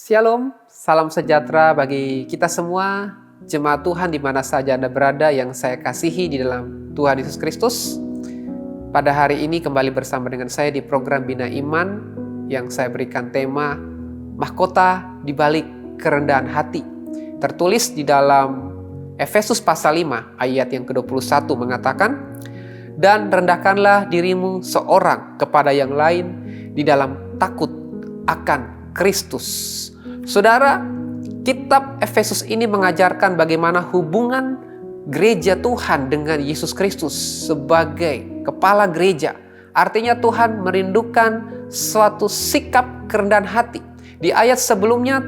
Shalom, salam sejahtera bagi kita semua, jemaat Tuhan di mana saja Anda berada yang saya kasihi di dalam Tuhan Yesus Kristus. Pada hari ini kembali bersama dengan saya di program Bina Iman yang saya berikan tema Mahkota di balik kerendahan hati. Tertulis di dalam Efesus pasal 5 ayat yang ke-21 mengatakan, "Dan rendahkanlah dirimu seorang kepada yang lain di dalam takut akan Kristus." Saudara, kitab Efesus ini mengajarkan bagaimana hubungan gereja Tuhan dengan Yesus Kristus sebagai kepala gereja. Artinya Tuhan merindukan suatu sikap kerendahan hati. Di ayat sebelumnya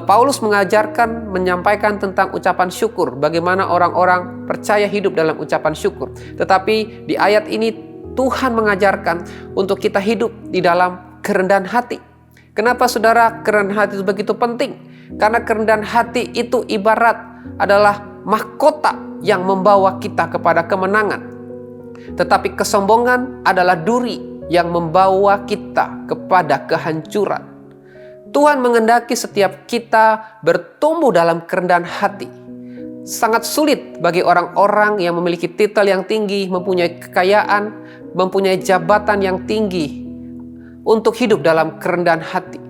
Paulus menyampaikan tentang ucapan syukur, bagaimana orang-orang percaya hidup dalam ucapan syukur. Tetapi di ayat ini Tuhan mengajarkan untuk kita hidup di dalam kerendahan hati. Kenapa saudara kerendahan hati itu begitu penting? Karena kerendahan hati itu ibarat adalah mahkota yang membawa kita kepada kemenangan. Tetapi kesombongan adalah duri yang membawa kita kepada kehancuran. Tuhan menghendaki setiap kita bertumbuh dalam kerendahan hati. Sangat sulit bagi orang-orang yang memiliki titel yang tinggi, mempunyai kekayaan, mempunyai jabatan yang tinggi, untuk hidup dalam kerendahan hati.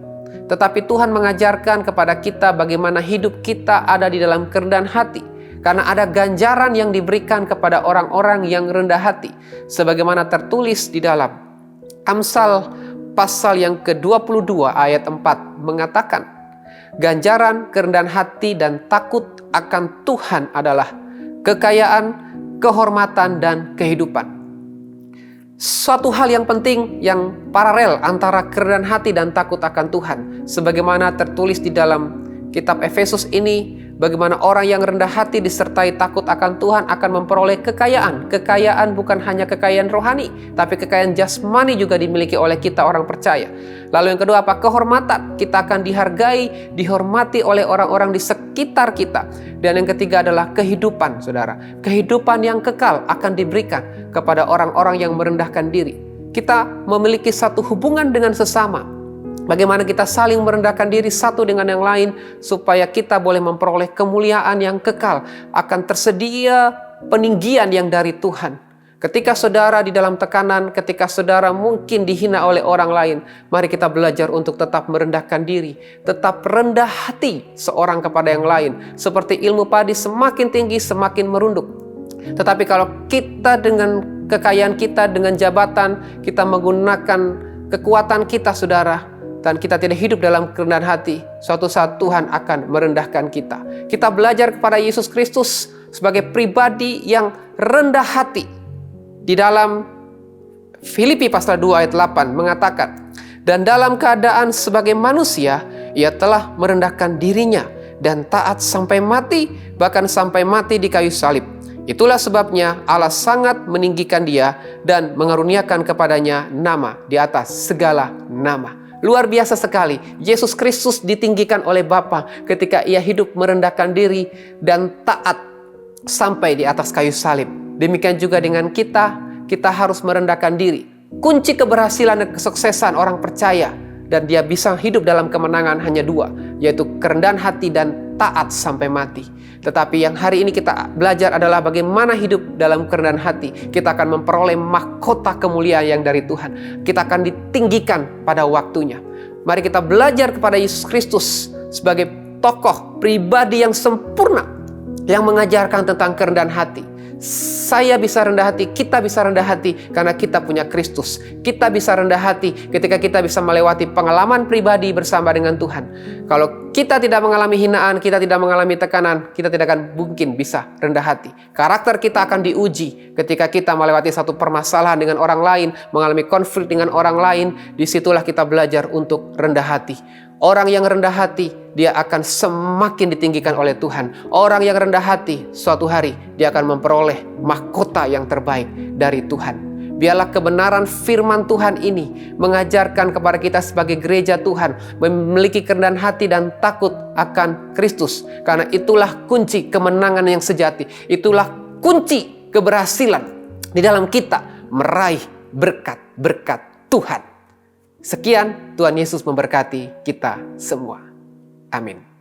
Tetapi Tuhan mengajarkan kepada kita bagaimana hidup kita ada di dalam kerendahan hati. Karena ada ganjaran yang diberikan kepada orang-orang yang rendah hati. Sebagaimana tertulis di dalam Amsal pasal yang ke-22 ayat 4 mengatakan, "Ganjaran kerendahan hati dan takut akan Tuhan adalah kekayaan, kehormatan, dan kehidupan." Suatu hal yang penting yang paralel antara kerendahan hati dan takut akan Tuhan. Sebagaimana tertulis di dalam kitab Efesus ini, bagaimana orang yang rendah hati disertai takut akan Tuhan akan memperoleh kekayaan. Kekayaan bukan hanya kekayaan rohani, tapi kekayaan jasmani juga dimiliki oleh kita orang percaya. Lalu yang kedua apa? Kehormatan. Kita akan dihargai, dihormati oleh orang-orang di sekitar kita. Dan yang ketiga adalah kehidupan, saudara. Kehidupan yang kekal akan diberikan kepada orang-orang yang merendahkan diri. Kita memiliki satu hubungan dengan sesama. Bagaimana kita saling merendahkan diri satu dengan yang lain supaya kita boleh memperoleh kemuliaan yang kekal. Akan tersedia peninggian yang dari Tuhan. Ketika saudara di dalam tekanan, ketika saudara mungkin dihina oleh orang lain, mari kita belajar untuk tetap merendahkan diri, tetap rendah hati seorang kepada yang lain. Seperti ilmu padi semakin tinggi semakin merunduk. Tetapi kalau kita dengan kekayaan kita, dengan jabatan, kita menggunakan kekuatan kita saudara, dan kita tidak hidup dalam kerendahan hati, suatu saat Tuhan akan merendahkan kita. Kita belajar kepada Yesus Kristus sebagai pribadi yang rendah hati. Di dalam Filipi pasal 2 ayat 8 mengatakan, "Dan dalam keadaan sebagai manusia, ia telah merendahkan dirinya dan taat sampai mati, bahkan sampai mati di kayu salib. Itulah sebabnya Allah sangat meninggikan dia dan mengaruniakan kepadanya nama di atas segala nama." Luar biasa sekali. Yesus Kristus ditinggikan oleh Bapa ketika ia hidup merendahkan diri dan taat sampai di atas kayu salib. Demikian juga dengan kita harus merendahkan diri. Kunci keberhasilan dan kesuksesan orang percaya dan dia bisa hidup dalam kemenangan hanya dua, yaitu kerendahan hati dan taat sampai mati. Tetapi yang hari ini kita belajar adalah bagaimana hidup dalam kerendahan hati. Kita akan memperoleh mahkota kemuliaan yang dari Tuhan. Kita akan ditinggikan pada waktunya. Mari kita belajar kepada Yesus Kristus sebagai tokoh pribadi yang sempurna, yang mengajarkan tentang kerendahan hati. Saya bisa rendah hati, kita bisa rendah hati karena kita punya Kristus. Kita bisa rendah hati ketika kita bisa melewati pengalaman pribadi bersama dengan Tuhan. Kalau kita tidak mengalami hinaan, kita tidak mengalami tekanan, kita tidak akan mungkin bisa rendah hati. Karakter kita akan diuji ketika kita melewati satu permasalahan dengan orang lain, mengalami konflik dengan orang lain. Disitulah kita belajar untuk rendah hati. Orang yang rendah hati, dia akan semakin ditinggikan oleh Tuhan. Orang yang rendah hati, suatu hari dia akan memperoleh mahkota yang terbaik dari Tuhan. Biarlah kebenaran firman Tuhan ini mengajarkan kepada kita sebagai gereja Tuhan memiliki kerendahan hati dan takut akan Kristus. Karena itulah kunci kemenangan yang sejati. Itulah kunci keberhasilan di dalam kita meraih berkat-berkat Tuhan. Sekian, Tuhan Yesus memberkati kita semua. Amin.